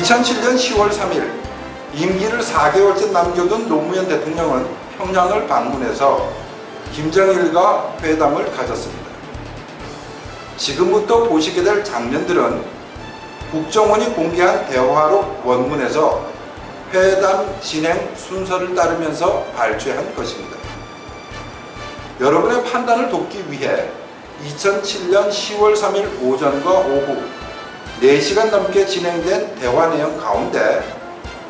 2007년 10월 3일 임기를 4개월째 남겨둔 노무현 대통령은 평양을 방문해서 김정일과 회담을 가졌습니다. 지금부터 보시게 될 장면들은 국정원이 공개한 대화록 원문에서 회담 진행 순서를 따르면서 발췌한 것입니다. 여러분의 판단을 돕기 위해 2007년 10월 3일 오전과 오후 4시간 넘게 진행된 대화 내용 가운데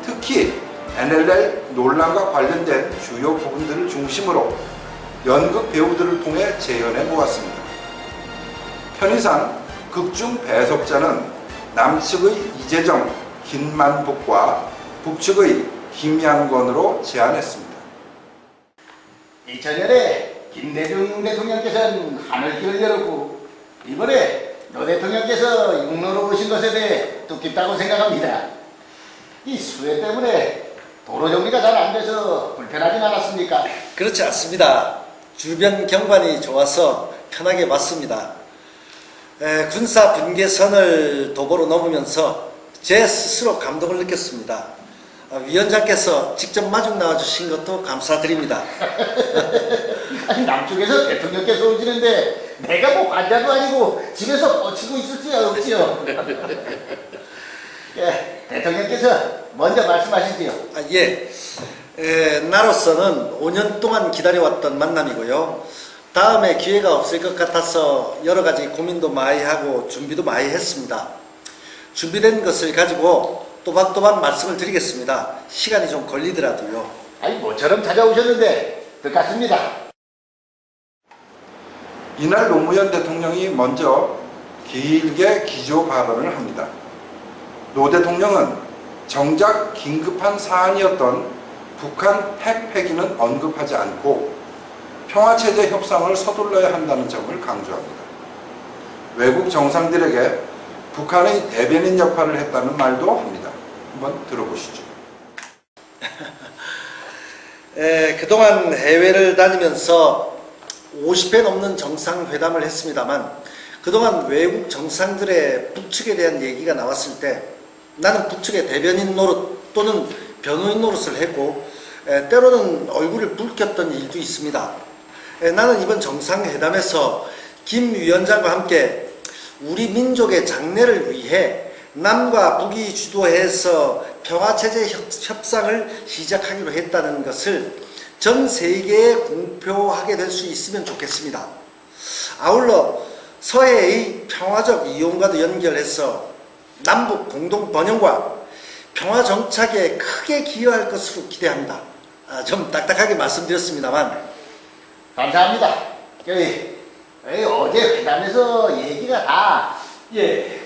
특히 NLL 논란과 관련된 주요 부분들을 중심으로 연극 배우들을 통해 재현해 보았습니다. 편의상 극중 배석자는 남측의 이재정, 김만복과 북측의 김양건으로 제안했습니다. 2000년에 김대중 대통령께서는 하늘길을 열었고 이번에 노 대통령께서 육로로 오신 것에 대해 뜻깊다고 생각합니다. 이 수해 때문에 도로 정리가 잘 안 돼서 불편하진 않았습니까? 그렇지 않습니다. 주변 경관이 좋아서 편하게 왔습니다. 군사 분계선을 도보로 넘으면서 제 스스로 감동을 느꼈습니다. 위원장께서 직접 마중 나와주신 것도 감사드립니다. 아니, 남쪽에서 대통령께서 오시는데 내가 뭐 관자도 아니고 집에서 뻗치고 있을 수야 없지요. 예, 대통령께서 먼저 말씀하시지요. 나로서는 5년 동안 기다려왔던 만남이고요. 다음에 기회가 없을 것 같아서 여러 가지 고민도 많이 하고 준비도 많이 했습니다. 준비된 것을 가지고 또박또박 말씀을 드리겠습니다. 시간이 좀 걸리더라도요. 아니, 모처럼 찾아오셨는데 뜻같습니다. 이날 노무현 대통령이 먼저 길게 기조 발언을 합니다. 노 대통령은 정작 긴급한 사안이었던 북한 핵 폐기는 언급하지 않고 평화체제 협상을 서둘러야 한다는 점을 강조합니다. 외국 정상들에게 북한의 대변인 역할을 했다는 말도 합니다. 한번 들어보시죠. 그동안 해외를 다니면서 50회 넘는 정상회담을 했습니다만 그동안 외국 정상들의 북측에 대한 얘기가 나왔을 때 나는 북측의 대변인 노릇 또는 변호인 노릇을 했고 때로는 얼굴을 붉혔던 일도 있습니다. 나는 이번 정상회담에서 김 위원장과 함께 우리 민족의 장래를 위해 남과 북이 주도해서 평화체제 협상을 시작하기로 했다는 것을 전 세계에 공표하게 될 수 있으면 좋겠습니다. 아울러 서해의 평화적 이용과도 연결해서 남북 공동 번영과 평화 정착에 크게 기여할 것으로 기대합니다. 좀 딱딱하게 말씀드렸습니다만 감사합니다. 어제 회담에서 얘기가 다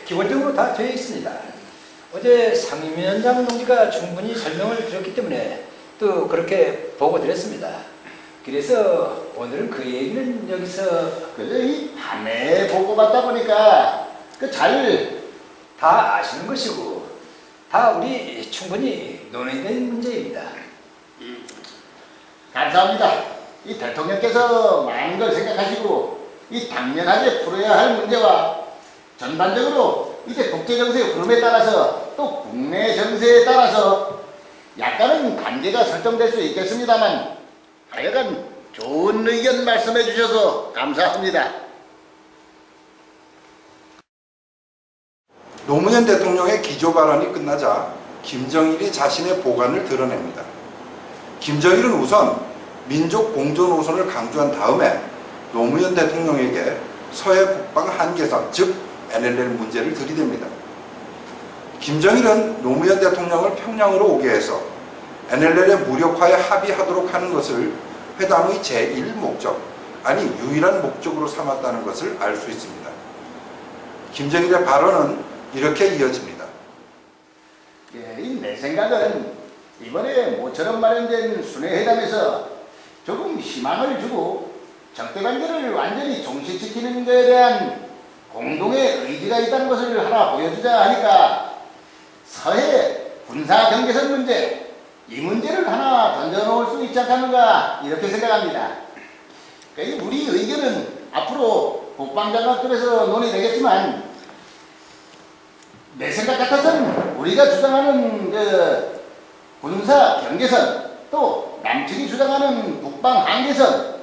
기본적으로 다 되어 있습니다. 어제 상임위원장 동지가 충분히 설명을 드렸기 때문에 또 그렇게 보고 드렸습니다. 그래서 오늘은 그 얘기는 여기서 이 밤에 보고 받다 보니까 다 아시는 것이고 다 우리 충분히 논의된 문제입니다. 감사합니다. 이 대통령께서 많은 걸 생각하시고 이 당면하게 풀어야 할 문제와 전반적으로 이제 국제정세의 흐름에 따라서 또 국내 정세에 따라서 약간은 관계가 설정될 수 있겠습니다만 하여간 좋은 의견 말씀해 주셔서 감사합니다. 노무현 대통령의 기조 발언이 끝나자 김정일이 자신의 보관을 드러냅니다. 김정일은 우선 민족 공존 노선을 강조한 다음에 노무현 대통령에게 서해 북방 한계선 즉 NLL 문제를 들이댑니다. 김정일은 노무현 대통령을 평양으로 오게 해서 NLL의 무력화에 합의하도록 하는 것을 회담의 제1목적, 아니 유일한 목적으로 삼았다는 것을 알 수 있습니다. 김정일의 발언은 이렇게 이어집니다. 내 생각은 이번에 모처럼 마련된 순회회담에서 조금 희망을 주고 적대관계를 완전히 종식시키는 것에 대한 공동의 의지가 있다는 것을 하나 보여주자 하니까 서해 군사경계선 문제, 이 문제를 하나 던져놓을 수 있지 않겠는가 이렇게 생각합니다. 우리 의견은 앞으로 국방장관급에서 논의되겠지만 내 생각 같아서는 우리가 주장하는 그 군사 경계선 또 남측이 주장하는 북방 한계선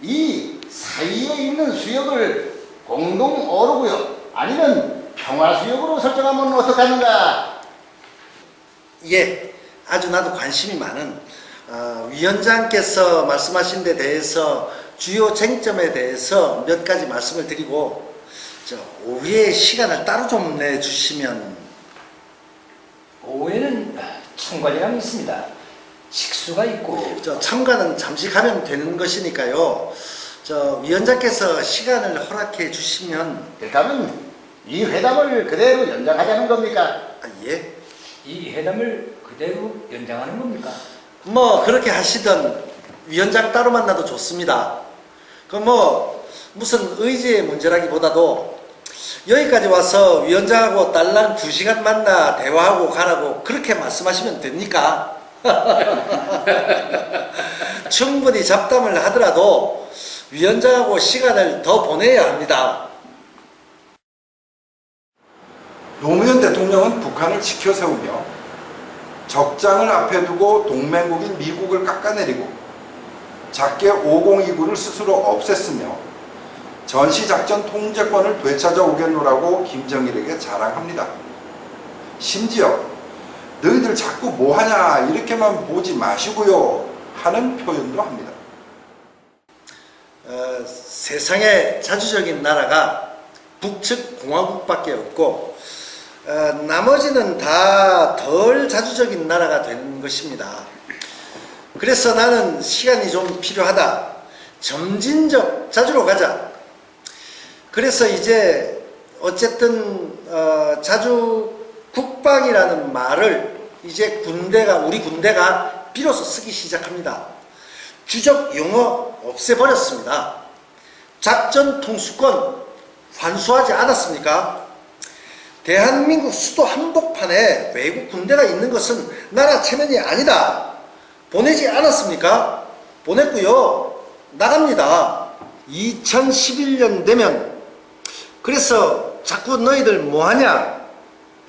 이 사이에 있는 수역을 공동 어로구역 아니면 평화수역으로 설정하면 어떡하는가? 예, 아주 나도 관심이 많은 위원장께서 말씀하신 데 대해서 주요 쟁점에 대해서 몇 가지 말씀을 드리고 오후에 시간을 따로 좀 내주시면. 오후에는 참관이랑 있습니다. 식수가 있고 참관은 잠시 가면 되는 것이니까요. 위원장께서 시간을 허락해 주시면. 그렇다면 이 회담을 그대로 연장하자는 겁니까? 예. 이 회담을 그대로 연장하는 겁니까? 뭐 그렇게 하시던 위원장 따로 만나도 좋습니다. 무슨 의지의 문제라기보다도 여기까지 와서 위원장하고 딸랑 2시간 만나 대화하고 가라고 그렇게 말씀하시면 됩니까? 충분히 잡담을 하더라도 위원장하고 시간을 더 보내야 합니다. 노무현 대통령은 북한을 지켜 세우며 적장을 앞에 두고 동맹국인 미국을 깎아내리고 작게 502구를 스스로 없앴으며 전시작전 통제권을 되찾아 오겠노라고 김정일에게 자랑합니다. 심지어 너희들 자꾸 뭐하냐 이렇게만 보지 마시고요 하는 표현도 합니다. 세상에 자주적인 나라가 북측 공화국밖에 없고 나머지는 다 덜 자주적인 나라가 되는 것입니다. 그래서 나는 시간이 좀 필요하다. 점진적 자주로 가자. 그래서 이제 어쨌든 자주 국방이라는 말을 이제 우리 군대가 비로소 쓰기 시작합니다. 주적 용어 없애버렸습니다. 작전 통수권 환수하지 않았습니까? 대한민국 수도 한복판에 외국 군대가 있는 것은 나라 체면이 아니다. 보내지 않았습니까? 보냈고요. 나갑니다. 2011년 되면. 그래서 자꾸 너희들 뭐하냐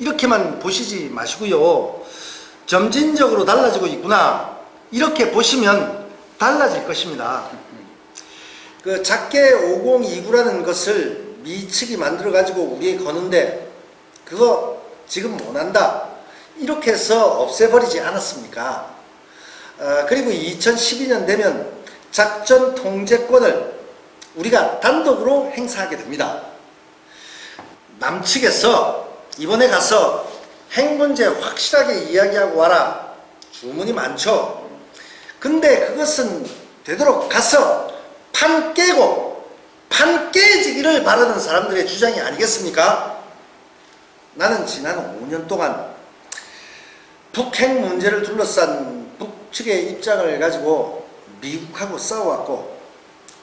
이렇게만 보시지 마시고요. 점진적으로 달라지고 있구나 이렇게 보시면 달라질 것입니다. 그 작게 5029라는 것을 미측이 만들어 가지고 우리에게 거는데 그거 지금 못한다 이렇게 해서 없애버리지 않았습니까? 그리고 2012년 되면 작전 통제권을 우리가 단독으로 행사하게 됩니다. 남측에서 이번에 가서 핵 문제 확실하게 이야기하고 와라 주문이 많죠. 근데 그것은 되도록 가서 판 깨고 판 깨지기를 바라는 사람들의 주장이 아니겠습니까? 나는 지난 5년 동안 북핵 문제를 둘러싼 북측의 입장을 가지고 미국하고 싸워왔고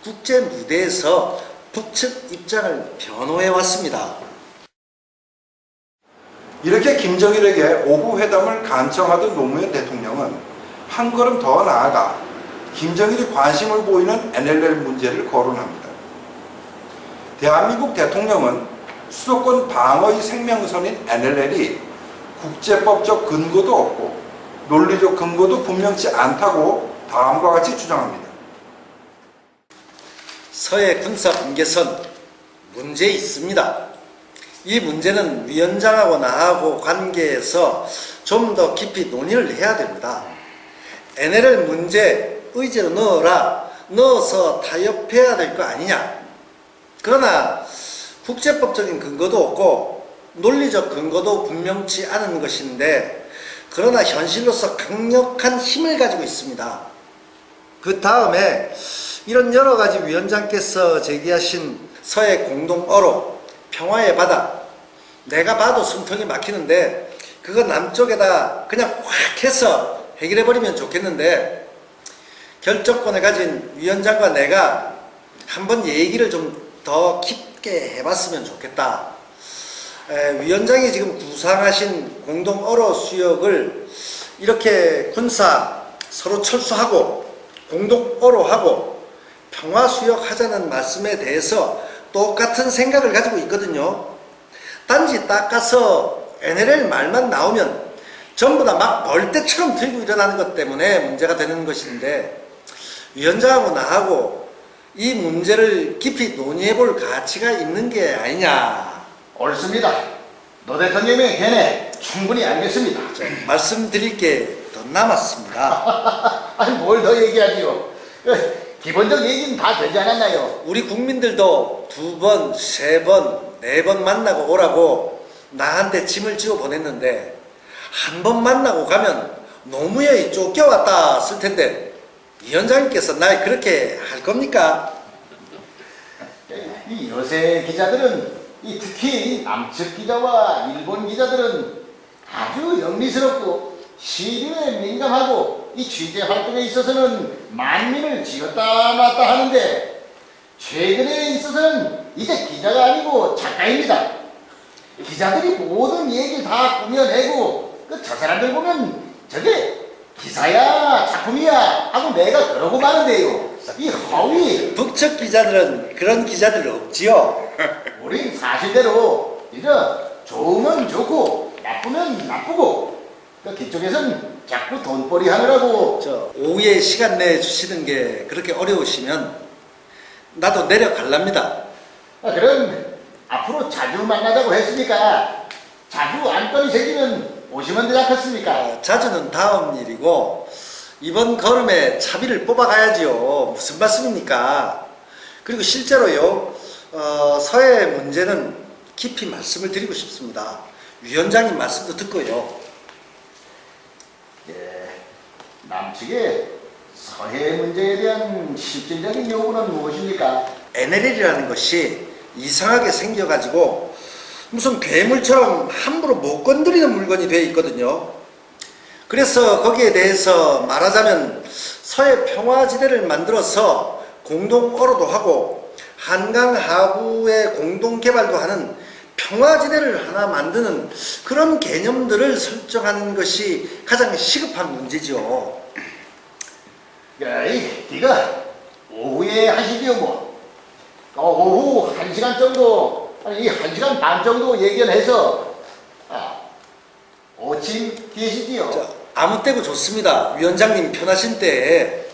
국제 무대에서 북측 입장을 변호해 왔습니다. 이렇게 김정일에게 오후 회담을 간청하던 노무현 대통령은 한 걸음 더 나아가 김정일이 관심을 보이는 NLL 문제를 거론합니다. 대한민국 대통령은 수도권 방어의 생명선인 NLL이 국제법적 근거도 없고 논리적 근거도 분명치 않다고 다음과 같이 주장합니다. 서해 군사 분계선 문제 있습니다. 이 문제는 위원장하고 나하고 관계에서 좀 더 깊이 논의를 해야 됩니다. NLL 문제 의제로 넣어서 타협해야 될 거 아니냐. 그러나 국제법적인 근거도 없고 논리적 근거도 분명치 않은 것인데 그러나 현실로서 강력한 힘을 가지고 있습니다. 그 다음에 이런 여러 가지 위원장께서 제기하신 서해 공동어로 평화의 바다 내가 봐도 숨통이 막히는데 그거 남쪽에다 그냥 확 해서 해결해버리면 좋겠는데 결정권을 가진 위원장과 내가 한번 얘기를 좀 더 깊게 해봤으면 좋겠다. 위원장이 지금 구상하신 공동어로 수역을 이렇게 군사 서로 철수하고 공동어로 하고 평화수역 하자는 말씀에 대해서 똑같은 생각을 가지고 있거든요. 단지 닦아서 NLL 말만 나오면 전부 다 막 벌떼처럼 들고 일어나는 것 때문에 문제가 되는 것인데, 위원장하고 나하고 이 문제를 깊이 논의해 볼 가치가 있는 게 아니냐. 옳습니다. 노 대통령의 견해 충분히 알겠습니다. 말씀드릴 게 더 남았습니다. 아니 뭘 더 얘기하지요? 기본적 얘기는 다 되지 않았나요? 우리 국민들도 2번, 3번, 4번 만나고 오라고 나한테 짐을 지어 보냈는데, 한 번 만나고 가면 노무현이 쫓겨왔다 쓸 텐데, 위원장님께서 날 그렇게 할 겁니까? 이 요새 기자들은 특히 이 남측 기자와 일본 기자들은 아주 영리스럽고 시류에 민감하고 이 취재 활동에 있어서는 만민을 쥐었다 놨다 하는데, 최근에 있어서는 이제 기자가 아니고 작가입니다. 기자들이 모든 얘기를 다 꾸며내고 저 사람들 보면 저게 기사야 작품이야 하고 내가 그러고 마는데요. 이 허위. 북측 기자들은 그런 기자들 없지요. 우린 사실대로 이거 좋으면 좋고 나쁘면 나쁘고, 그쪽에서는 자꾸 돈벌이 하느라고. 오후에 시간 내주시는 게 그렇게 어려우시면 나도 내려갈랍니다. 그럼 앞으로 자주 만나자고 했으니까 자주 안건이 생기면 오시면 되지 않겠습니까? 자주는 다음 일이고, 이번 걸음에 차비를 뽑아가야지요. 무슨 말씀입니까? 그리고 실제로요, 서해 문제는 깊이 말씀을 드리고 싶습니다. 위원장님 말씀도 듣고요. 예, 남측의 서해 문제에 대한 실질적인 요구는 무엇입니까? NLL이라는 것이 이상하게 생겨가지고 무슨 괴물처럼 함부로 못 건드리는 물건이 되어 있거든요. 그래서 거기에 대해서 말하자면 서해 평화지대를 만들어서 공동어로도 하고 한강 하구의 공동개발도 하는 평화지대를 하나 만드는 그런 개념들을 설정하는 것이 가장 시급한 문제죠. 야, 이거 오후에 하시지요 뭐. 오후 1시간 정도, 아니 1시간 반 정도 예견해서 오침 계시지요? 아무 때고 좋습니다. 위원장님 편하신 때에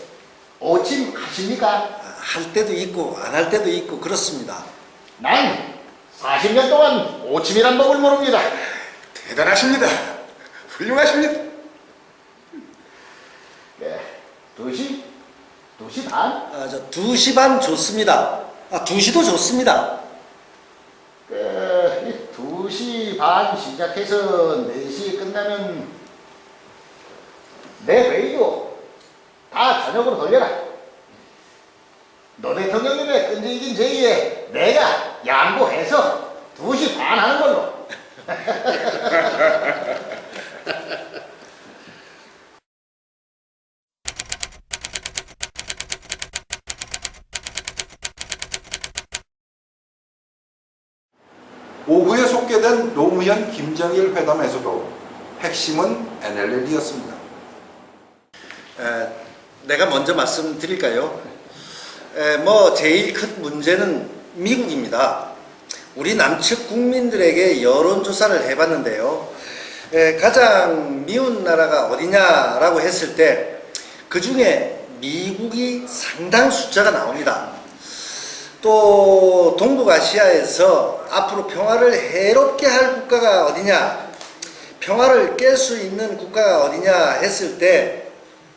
오침 하십니까? 할 때도 있고 안 할 때도 있고 그렇습니다. 난 40년 동안 오침이란 법을 모릅니다. 대단하십니다. 훌륭하십니다. 예, 2시? 2시 반? 2시 반 좋습니다. 2시도 좋습니다. 2시 반 시작해서 4시에 끝나면 내 회의도 다 저녁으로 돌려라. 노 대통령님의 끈질긴 제의에 내가 양보해서 2시 반 하는 걸로. 오후에 속개된 노무현 김정일 회담에서도 핵심은 NLL이었습니다. 내가 먼저 말씀드릴까요? 제일 큰 문제는 미국입니다. 우리 남측 국민들에게 여론조사를 해봤는데요. 가장 미운 나라가 어디냐라고 했을 때 그 중에 미국이 상당 숫자가 나옵니다. 또 동북아시아에서 앞으로 평화를 해롭게 할 국가가 어디냐, 평화를 깰 수 있는 국가가 어디냐 했을 때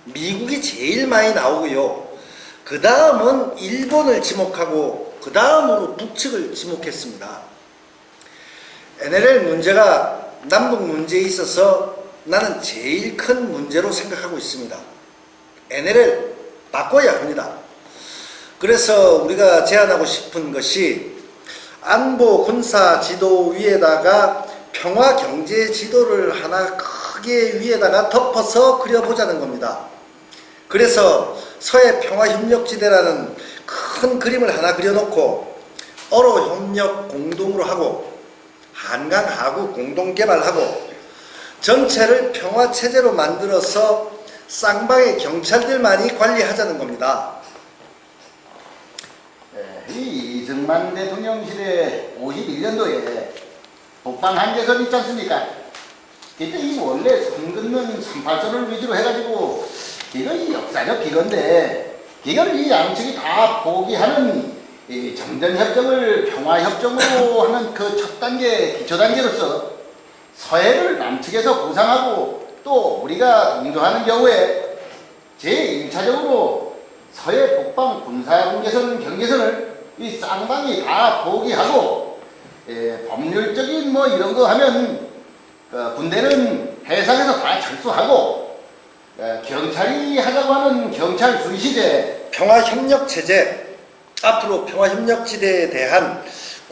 미국이 제일 많이 나오고요. 그 다음은 일본을 지목하고 그 다음으로 북측을 지목했습니다. NLL 문제가 남북 문제에 있어서 나는 제일 큰 문제로 생각하고 있습니다. NLL 바꿔야 합니다. 그래서 우리가 제안하고 싶은 것이 안보 군사 지도 위에다가 평화 경제 지도를 하나 크게 위에다가 덮어서 그려보자는 겁니다. 그래서 서해 평화협력지대라는 큰 그림을 하나 그려놓고 어로 협력 공동으로 하고 한강 하구 공동개발하고 전체를 평화체제로 만들어서 쌍방의 경찰들만이 관리하자는 겁니다. 이 이승만 대통령 시대 51년도에 북방 한계선 있지 않습니까? 그러니까 이 원래 선 긋는 38선을 위주로 해가지고 이거 이 역사적 기건데 이걸 이 양측이 다 포기하는 이 정전협정을 평화협정으로 하는 그 첫 단계, 기초 단계로서 서해를 남측에서 보상하고 또 우리가 동조하는 경우에 제1차적으로 서해 북방 군사분계선 경계선을 이 쌍방이 다 포기하고 법률적인 뭐 이런 거 하면 군대는 해상에서 다 철수하고 경찰이 하자고 하는 경찰 수리시제 평화협력체제, 앞으로 평화협력지대에 대한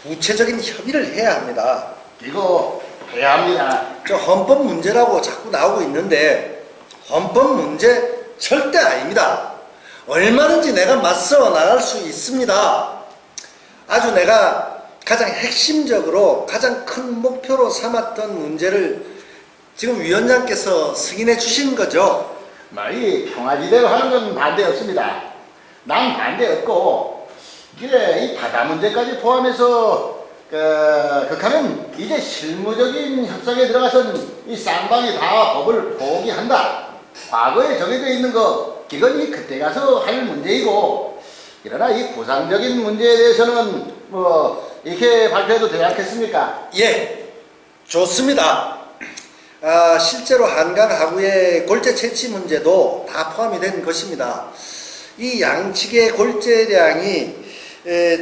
구체적인 협의를 해야 합니다. 이거 해야 합니다. 저 헌법 문제라고 자꾸 나오고 있는데 헌법 문제 절대 아닙니다. 얼마든지 내가 맞서 나갈 수 있습니다. 아주 내가 가장 핵심적으로 가장 큰 목표로 삼았던 문제를 지금 위원장께서 승인해 주신 거죠. 이 평화지대로 하는 건 반대 없습니다. 난 반대 없고 그래 이 바다 문제까지 포함해서 극하는 이제 실무적인 협상에 들어가서는 이 쌍방이 다 법을 포기한다. 과거에 정해져 있는 거 이건 그때 가서 할 문제이고 그러나 이 구상적인 문제에 대해서는 뭐 이렇게 발표해도 되지 않겠습니까? 예, 좋습니다. 실제로 한강 하구의 골재 채취 문제도 다 포함이 된 것입니다. 이 양측의 골재량이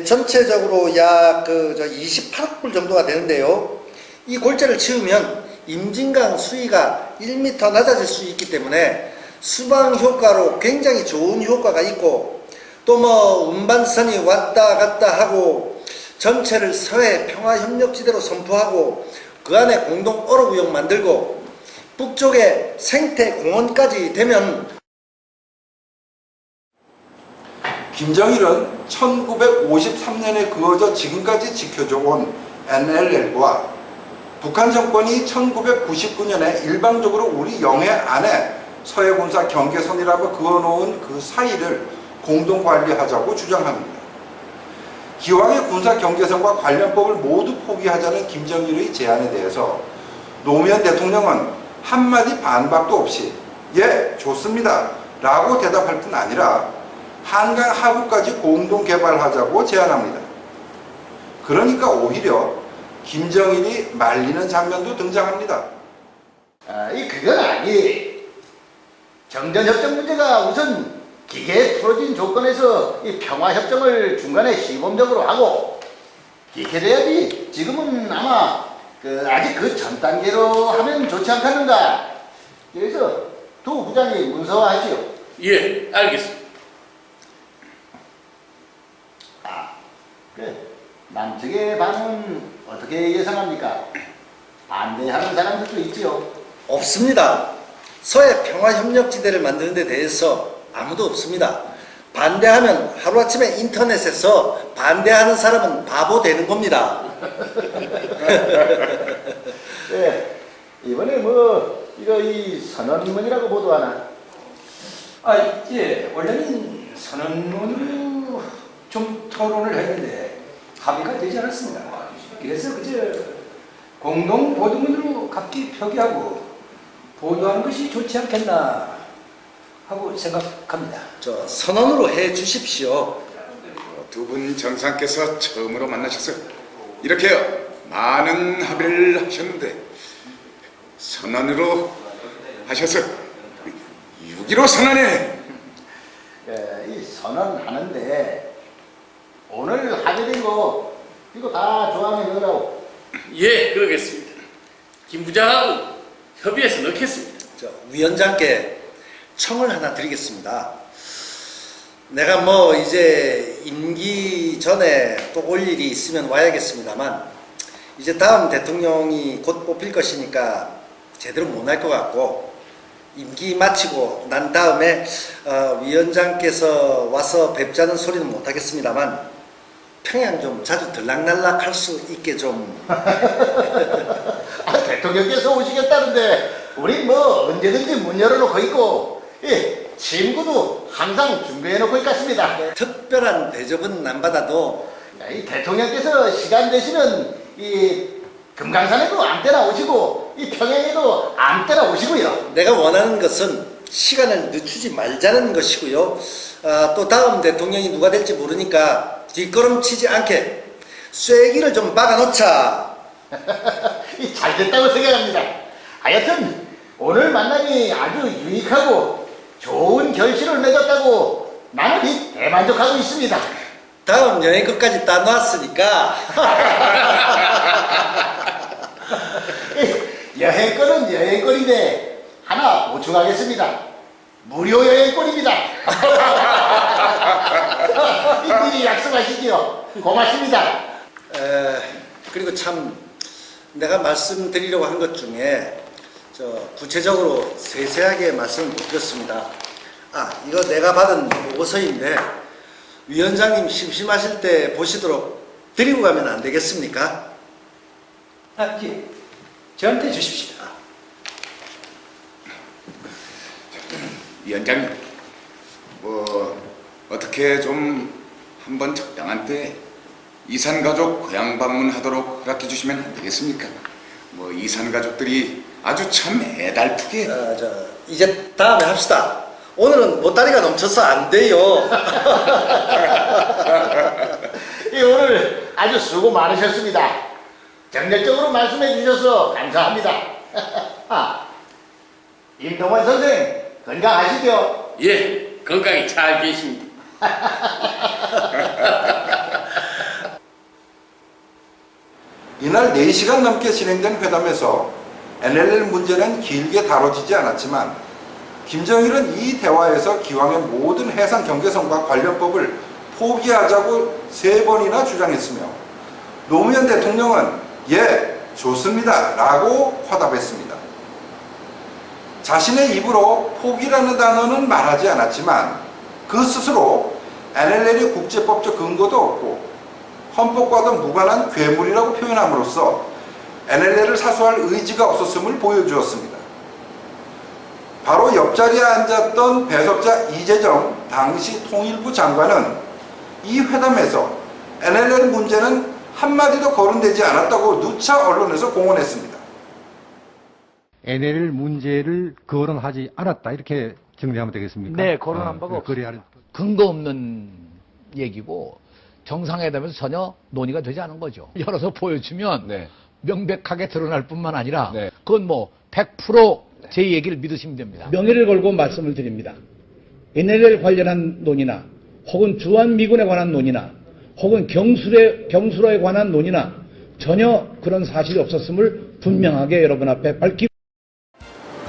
전체적으로 약 28억 불 정도가 되는데요. 이 골재를 치우면 임진강 수위가 1m 낮아질 수 있기 때문에 수방 효과로 굉장히 좋은 효과가 있고 또 뭐 운반선이 왔다 갔다 하고 전체를 서해 평화협력지대로 선포하고 그 안에 공동 어로구역 만들고 북쪽에 생태공원까지 되면 김정일은 1953년에 그어져 지금까지 지켜져 온 NLL과 북한 정권이 1999년에 일방적으로 우리 영해 안에 서해군사 경계선이라고 그어놓은 그 사이를 공동 관리하자고 주장합니다. 기왕의 군사 경계선과 관련법을 모두 포기하자는 김정일의 제안에 대해서 노무현 대통령은 한마디 반박도 없이 예, 좋습니다 라고 대답할 뿐 아니라 한강 하구까지 공동 개발하자고 제안합니다. 그러니까 오히려 김정일이 말리는 장면도 등장합니다. 그건 아니. 정전협정 문제가 우선 기계에 풀어진 조건에서 이 평화협정을 중간에 시범적으로 하고 이렇게 돼야지 지금은 아마 아직 그 전 단계로 하면 좋지 않겠는가. 그래서 두 부장이 문서화하시오. 예, 알겠습니다. 남측의 반응은 어떻게 예상합니까? 반대하는 사람들도 있지요. 없습니다. 서해 평화협력지대를 만드는 데 대해서 아무도 없습니다. 반대하면 하루아침에 인터넷에서 반대하는 사람은 바보 되는 겁니다. 네, 이번에 이거 이 선언문이라고 보도하나? 예, 원래는 선언문으로 좀 토론을 했는데 합의가 되지 않았습니다. 그래서 그저 공동 보도문으로 각기 표기하고 보도하는 것이 좋지 않겠나 하고 생각합니다. 선언으로 해 주십시오. 두 분 정상께서 처음으로 만나셔서 이렇게 많은 합의를 하셨는데 선언으로 하셔서 6.15 선언에 이 선언하는데 오늘 합의된 거 이거 다 조항에 넣으라고. 예, 그러겠습니다. 김 부장하고 협의해서 넣겠습니다. 위원장께 청을 하나 드리겠습니다. 내가 이제 임기 전에 또 올 일이 있으면 와야겠습니다만 이제 다음 대통령이 곧 뽑힐 것이니까 제대로 못 할 것 같고 임기 마치고 난 다음에 위원장께서 와서 뵙자는 소리는 못 하겠습니다만 평양 좀 자주 들락날락 할 수 있게 좀. 대통령께서 오시겠다는데 우리 언제든지 문 열어놓고 있고 친구도 항상 준비해놓고 있겠습니다. 특별한 대접은 안 받아도 이 대통령께서 시간 되시면 이 금강산에도 아무 때나 오시고 이 평양에도 아무 때나 오시고요. 내가 원하는 것은 시간을 늦추지 말자는 것이고요. 또 다음 대통령이 누가 될지 모르니까 뒷걸음치지 않게 쐐기를 좀 박아놓자. 잘 됐다고 생각합니다. 하여튼 오늘 만남이 아주 유익하고 좋은 결실을 맺었다고 나는 대만족하고 있습니다. 다음 여행 것까지 따놨으니까 여행권은 여행권인데 하나 보충하겠습니다. 무료 여행권입니다. 미리 약속하시지요. 고맙습니다. 그리고 참 내가 말씀드리려고 한 것 중에 구체적으로 세세하게 말씀을 못 드렸습니다. 이거 내가 받은 보고서인데 위원장님 심심하실 때 보시도록 드리고 가면 안 되겠습니까? 예. 저한테 주십시오. 위원장님, 어떻게 좀 한번 적당한 때 이산가족 고향 방문하도록 허락해 주시면 안 되겠습니까? 이산가족들이 아주 참 애달프게. 이제 다음에 합시다. 오늘은 보따리가 넘쳐서 안 돼요. 오늘 아주 수고 많으셨습니다. 정열적으로 말씀해 주셔서 감사합니다. 임동원 선생 건강하시죠? 예, 건강히 잘 계십니다. 이날 4시간 넘게 진행된 회담에서 NLL 문제는 길게 다뤄지지 않았지만 김정일은 이 대화에서 기왕의 모든 해상 경계선과 관련법을 포기하자고 3번이나 주장했으며 노무현 대통령은 예, 좋습니다 라고 화답했습니다. 자신의 입으로 포기라는 단어는 말하지 않았지만 그 스스로 NLL의 국제법적 근거도 없고 헌법과도 무관한 괴물이라고 표현함으로써 NLL을 사수할 의지가 없었음을 보여주었습니다. 바로 옆자리에 앉았던 배석자 이재정 당시 통일부 장관은 이 회담에서 NLL 문제는 한마디도 거론되지 않았다고 누차 언론에서 공언했습니다. NLL 문제를 거론하지 않았다 이렇게 정리하면 되겠습니까? 네, 거론한 바가 그래야 근거 없는 얘기고 정상회담에서 전혀 논의가 되지 않은 거죠. 열어서 보여주면 명백하게 드러날 뿐만 아니라 그건 100% 제 얘기를 믿으시면 됩니다. 명예를 걸고 말씀을 드립니다. NLL 관련한 논의나 혹은 주한미군에 관한 논의나 혹은 경수로에 관한 논의나 전혀 그런 사실이 없었음을 분명하게 여러분 앞에 밝히고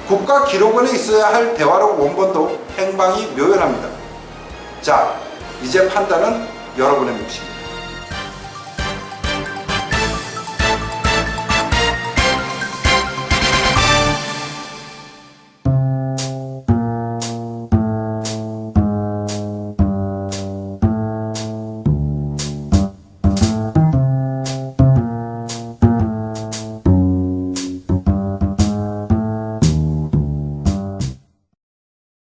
국가기록원에 있어야 할 대화록 원본도 행방이 묘연합니다. 자, 이제 판단은 여러분의 몫입니다.